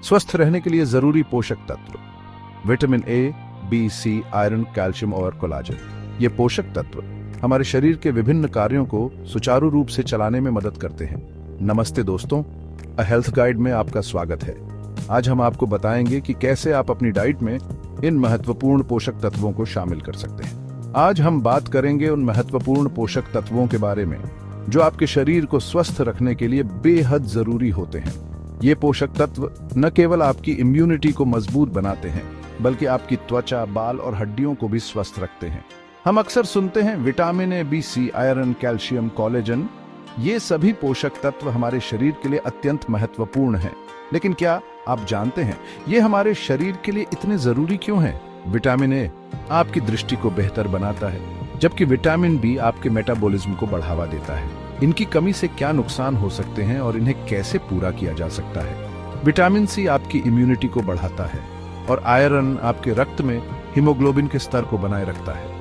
स्वस्थ रहने के लिए जरूरी पोषक तत्व। Vitamin A, B, C, iron, calcium और कोलाजन। ये पोषक तत्व हमारे शरीर के विभिन्न कार्यों को सुचारू रूप से चलाने में मदद करते हैं। नमस्ते दोस्तों, अ हेल्थ गाइड में आपका स्वागत है। आज हम आपको बताएंगे कि कैसे आप अपनी डाइट में इन महत्वपूर्ण पोषक तत्वों को शामिल कर सकते हैं। आज हम बात करेंगे उन महत्वपूर्ण पोषक तत्वों के बारे में जो आपके शरीर को स्वस्थ रखने के लिए बेहद जरूरी होते हैं। ये पोषक तत्व न केवल आपकी इम्यूनिटी को मजबूत बनाते हैं, बल्कि आपकी त्वचा, बाल और हड्डियों को भी स्वस्थ रखते हैं। हम अक्सर सुनते हैं vitamin A, B, C, iron, calcium, collagen. ये सभी पोषक तत्व हमारे शरीर के लिए अत्यंत महत्वपूर्ण हैं। लेकिन क्या आप जानते हैं ये हमारे शरीर के लिए इतने जरूरी क्यों हैं? विटामिन ए आपकी दृष्टि को बेहतर बनाता है, जबकि विटामिन बी आपके मेटाबॉलिज्म को बढ़ावा देता है। इनकी कमी से क्या नुकसान हो सकते हैं और इन्हें कैसे पूरा किया जा सकता है? विटामिन सी आपकी इम्यूनिटी को बढ़ाता है और आयरन आपके रक्त में हीमोग्लोबिन के स्तर को बनाए रखता है।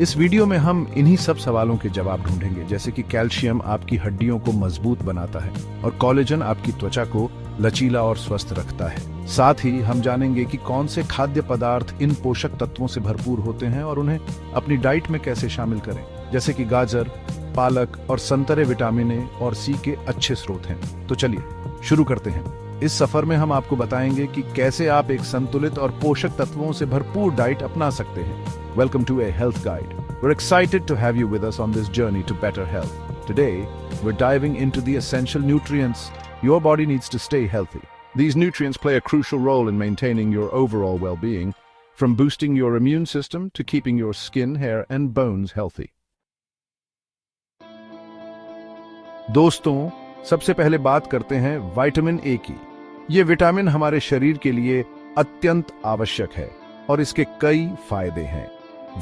इस वीडियो में हम इन्हीं सब सवालों के जवाब ढूंढेंगे, जैसे कि कैल्शियम आपकी हड्डियों को मजबूत बनाता है और कोलेजन आपकी त्वचा को लचीला और स्वस्थ रखता है। साथ ही हम जानेंगे कि कौन से खाद्य पदार्थ इन पोषक तत्वों से भरपूर होते हैं और उन्हें अपनी डाइट में कैसे शामिल करें, जैसे कि गाजर, पालक और संतरे विटामिन ए और सी के अच्छे स्रोत हैं। तो चलिए शुरू करते हैं। इस सफर में हम आपको बताएंगे कि कैसे आप एक संतुलित और पोषक तत्वों से भरपूर डाइट अपना सकते हैं। Welcome to a health guide. We're excited to have you with us on this journey to better health. Today, we're diving into the essential nutrients your body needs to stay healthy. These nutrients play a crucial role in maintaining your overall well-being, from boosting your immune system to keeping your skin, hair, and bones healthy. दोस्तों, सबसे पहले बात करते हैं vitamin ए की। ये vitamin हमारे शरीर के लिए अत्यंत आवश्यक है और इसके कई फायदे हैं।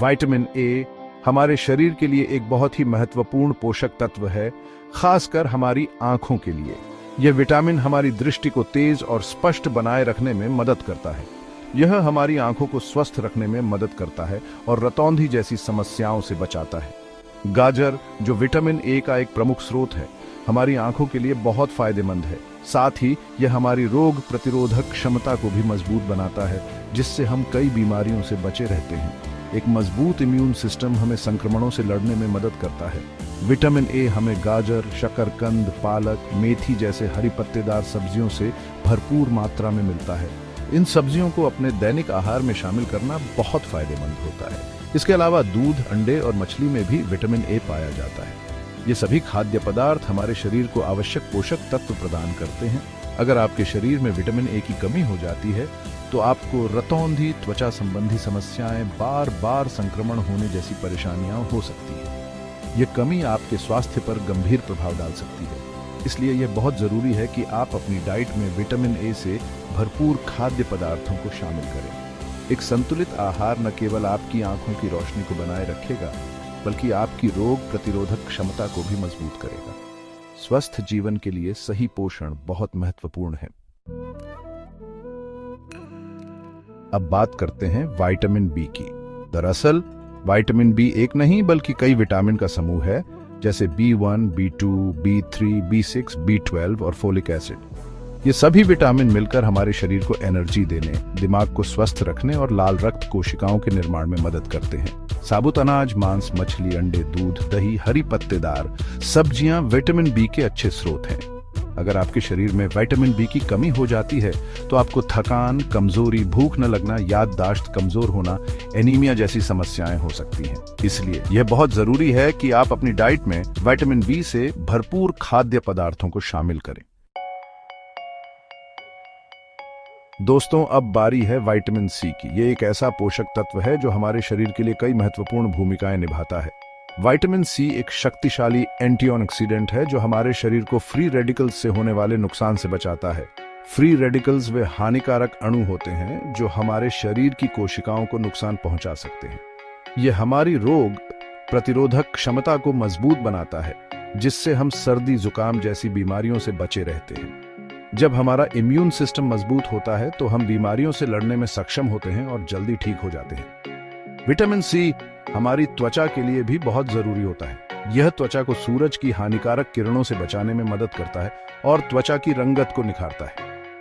विटामिन ए हमारे शरीर के लिए एक बहुत ही महत्वपूर्ण पोषक तत्व है, खासकर हमारी आंखों के लिए। यह विटामिन हमारी दृष्टि को तेज और स्पष्ट बनाए रखने में मदद करता है। यह हमारी आंखों को स्वस्थ रखने में मदद करता है और रतौंधी जैसी समस्याओं से बचाता है। गाजर, जो विटामिन ए का एक प्रमुख स्रोत है, हमारी आंखों के लिए बहुत फायदेमंद है। साथ ही यह हमारी रोग प्रतिरोधक क्षमता को भी मजबूत बनाता है, जिससे हम कई बीमारियों से बचे रहते हैं। एक मजबूत इम्यून सिस्टम हमें संक्रमणों से लड़ने में मदद करता है। विटामिन ए हमें गाजर, शकरकंद, पालक, मेथी जैसे हरी पत्तेदार सब्जियों से भरपूर मात्रा में मिलता है। इन सब्जियों को अपने दैनिक आहार में शामिल करना बहुत फायदेमंद होता है। इसके अलावा दूध, अंडे और मछली में भी विटामिन ए पाया जाता है। ये सभी खाद्य पदार्थ हमारे शरीर को आवश्यक पोषक तत्व प्रदान करते हैं। अगर आपके शरीर में विटामिन ए की कमी हो जाती है तो आपको रतौंधी, त्वचा संबंधी समस्याएं, बार बार संक्रमण होने जैसी परेशानियां हो सकती हैं। ये कमी आपके स्वास्थ्य पर गंभीर प्रभाव डाल सकती है। इसलिए यह बहुत जरूरी है कि आप अपनी डाइट में विटामिन ए से भरपूर खाद्य पदार्थों को शामिल करें। एक संतुलित आहार न केवल आपकी आंखों की रोशनी को बनाए रखेगा, बल्कि आपकी रोग प्रतिरोधक क्षमता को भी मजबूत करेगा। स्वस्थ जीवन के लिए सही पोषण बहुत महत्वपूर्ण है। अब बात करते हैं विटामिन बी की। दरअसल विटामिन बी एक नहीं बल्कि कई विटामिन का समूह है, जैसे B1, B2, B3, B6, B12 और फोलिक एसिड। ये सभी विटामिन मिलकर हमारे शरीर को एनर्जी देने, दिमाग को स्वस्थ रखने और लाल रक्त कोशिकाओं के निर्माण में मदद करते हैं। साबुत अनाज, मांस, मछली, अंडे, दूध, दही, हरी पत्तेदार सब्जियां विटामिन बी के अच्छे स्रोत हैं। अगर आपके शरीर में विटामिन बी की कमी हो जाती है तो आपको थकान, कमजोरी, भूख न लगना, याददाश्त कमजोर होना, एनीमिया जैसी समस्याएं हो सकती हैं। इसलिए यह बहुत जरूरी है कि आप अपनी डाइट में विटामिन बी से भरपूर खाद्य पदार्थों को शामिल करें। दोस्तों, अब बारी है विटामिन सी की। ये एक ऐसा पोषक तत्व है जो हमारे शरीर के लिए कई महत्वपूर्ण भूमिकाएं निभाता है। विटामिन सी एक शक्तिशाली एंटीऑक्सीडेंट है जो हमारे शरीर को फ्री रेडिकल्स से होने वाले नुकसान से बचाता है। फ्री रेडिकल्स वे हानिकारक अणु होते हैं जो हमारे शरीर की कोशिकाओं को नुकसान पहुंचा सकते हैं। ये हमारी रोग प्रतिरोधक क्षमता को मजबूत बनाता है, जिससे हम सर्दी, जुकाम जैसी बीमारियों से बचे रहते हैं। जब हमारा इम्यून सिस्टम मजबूत होता है तो हम बीमारियों से लड़ने में सक्षम होते हैं और जल्दी ठीक हो जाते हैं। विटामिन सी हमारी त्वचा के लिए भी बहुत जरूरी होता है। यह त्वचा को सूरज की हानिकारक किरणों से बचाने में मदद करता है और त्वचा की रंगत को निखारता है।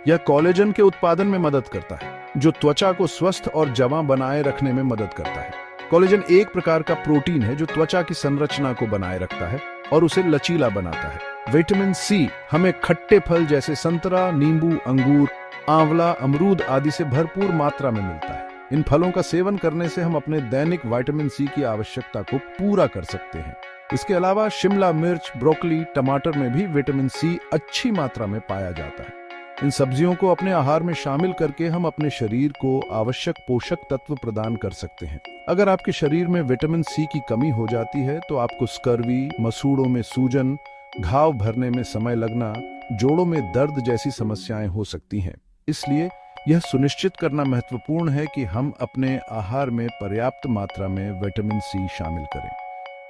यह कोलेजन के उत्पादन में मदद करता है, जो त्वचा को स्वस्थ और जवां बनाए रखने में मदद करता है। कोलेजन एक प्रकार का प्रोटीन है जो त्वचा की संरचना को बनाए रखता है और उसे लचीला बनाता है। विटामिन सी हमें खट्टे फल जैसे संतरा, नींबू, अंगूर, आंवला, अमरूद आदि से भरपूर मात्रा में मिलता है। इन फलों का सेवन करने से हम अपने दैनिक विटामिन सी की आवश्यकता को पूरा कर सकते हैं। इसके अलावा शिमला मिर्च, ब्रोकली, टमाटर में भी विटामिन सी अच्छी मात्रा में पाया जाता है। इन सब्जियों को अपने आहार में शामिल करके हम अपने शरीर को आवश्यक पोषक तत्व प्रदान कर सकते हैं। अगर आपके शरीर में विटामिन सी की कमी हो जाती है तो आपको स्कर्वी, मसूड़ों में सूजन, घाव भरने में समय लगना, जोड़ों में दर्द जैसी समस्याएं हो सकती हैं। इसलिए यह सुनिश्चित करना महत्वपूर्ण है कि हम अपने आहार में पर्याप्त मात्रा में विटामिन सी शामिल करें।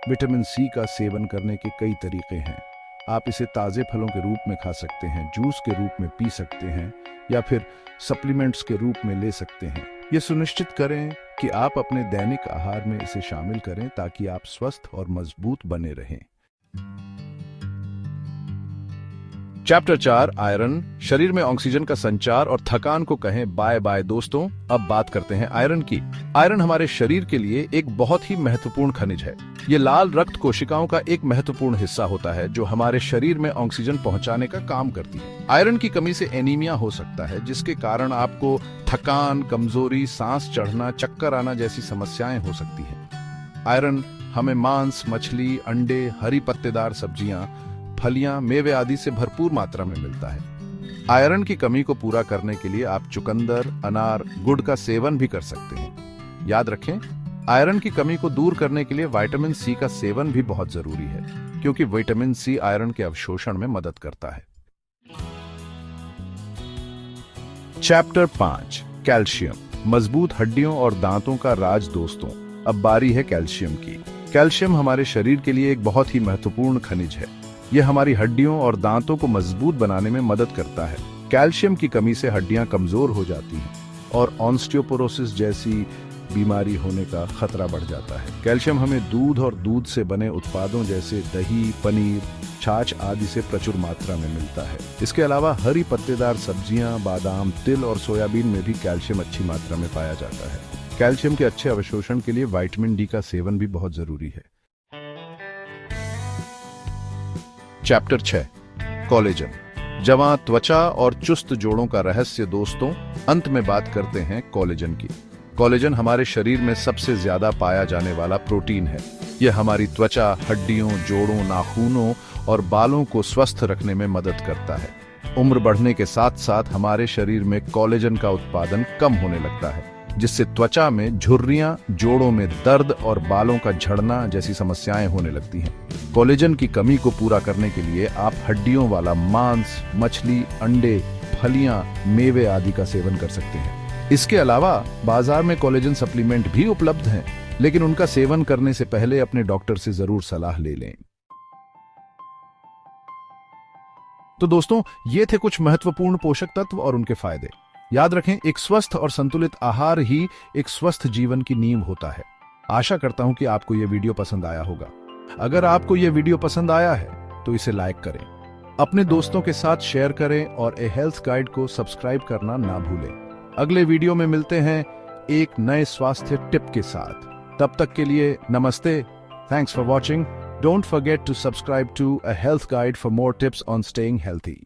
विटामिन सी का सेवन करने के कई तरीके हैं। आप इसे ताज़े फलों के रूप में खा सकते हैं, जूस के रूप में पी सकते हैं या फिर सप्लीमेंट्स के रूप में ले सकते हैं। ये सुनिश्चित करें कि आप अपने दैनिक आहार में इसे शामिल करें ताकि आप स्वस्थ और मजबूत बने रहें। चैप्टर 4 आयरन, शरीर में ऑक्सीजन का संचार और थकान को कहें बाय बाय। दोस्तों, अब बात करते हैं आयरन की। आयरन हमारे शरीर के लिए एक बहुत ही महत्वपूर्ण खनिज है। ये लाल रक्त कोशिकाओं का एक महत्वपूर्ण हिस्सा होता है जो हमारे शरीर में ऑक्सीजन पहुंचाने का काम करती है। आयरन की कमी से एनीमिया हो सकता है, जिसके कारण आपको थकान, कमजोरी, सांस चढ़ना, चक्कर आना जैसी समस्याएं हो सकती हैं। आयरन हमें मांस, मछली, अंडे, हरी पत्तेदार सब्जियां, फलियां, मेवे आदि से भरपूर मात्रा में मिलता है। आयरन की कमी को पूरा करने के लिए आप चुकंदर, अनार, गुड़ का सेवन भी कर सकते हैं। याद रखें, आयरन की कमी को दूर करने के लिए विटामिन सी का सेवन भी बहुत जरूरी है, क्योंकि विटामिन सी आयरन के अवशोषण में मदद करता है। चैप्टर 5 कैल्शियम, मजबूत हड्डियों और दांतों का राज। दोस्तों, अब बारी है कैल्शियम की। कैल्शियम हमारे शरीर के लिए एक बहुत ही महत्वपूर्ण खनिज है। यह हमारी हड्डियों और दांतों को मजबूत बनाने में मदद करता है। कैल्शियम की कमी से हड्डियां कमजोर हो जाती हैं और ऑस्टियोपोरोसिस जैसी बीमारी होने का खतरा बढ़ जाता है। कैल्शियम हमें दूध और दूध से बने उत्पादों जैसे दही, पनीर, छाछ आदि से प्रचुर मात्रा में मिलता है। इसके अलावा हरी पत्तेदार सब्जियां, बादाम, तिल और सोयाबीन में भी कैल्शियम अच्छी मात्रा में पाया जाता है। कैल्शियम के अच्छे अवशोषण के लिए विटामिन डी का सेवन भी बहुत जरूरी है। चैप्टर 6 कोलेजन, जवां त्वचा और चुस्त जोड़ों का रहस्य। दोस्तों, अंत में बात करते हैं कोलेजन की। कोलेजन हमारे शरीर में सबसे ज्यादा पाया जाने वाला प्रोटीन है। यह हमारी त्वचा, हड्डियों, जोड़ों, नाखूनों और बालों को स्वस्थ रखने में मदद करता है। उम्र बढ़ने के साथ साथ हमारे शरीर में कोलेजन का उत्पादन कम होने लगता है, जिससे त्वचा में झुर्रियां, जोड़ों में दर्द और बालों का झड़ना जैसी समस्याएं होने लगती हैं। कोलेजन की कमी को पूरा करने के लिए आप हड्डियों वाला मांस, मछली, अंडे, फलियां, मेवे आदि का सेवन कर सकते हैं। इसके अलावा बाजार में कोलेजन सप्लीमेंट भी उपलब्ध हैं, लेकिन उनका सेवन करने से पहले अपने डॉक्टर से जरूर सलाह ले लें। तो दोस्तों, ये थे कुछ महत्वपूर्ण पोषक तत्व और उनके फायदे। याद रखें, एक स्वस्थ और संतुलित आहार ही एक स्वस्थ जीवन की नींव होता है। आशा करता हूं कि आपको यह वीडियो पसंद आया होगा। अगर आपको यह वीडियो पसंद आया है तो इसे लाइक करें, अपने दोस्तों के साथ शेयर करें और ए हेल्थ गाइड को सब्सक्राइब करना ना भूलें। अगले वीडियो में मिलते हैं एक नए स्वास्थ्य टिप के साथ। तब तक के लिए नमस्ते। Thanks for watching. Don't forget to subscribe to A Health Guide for more tips on staying healthy.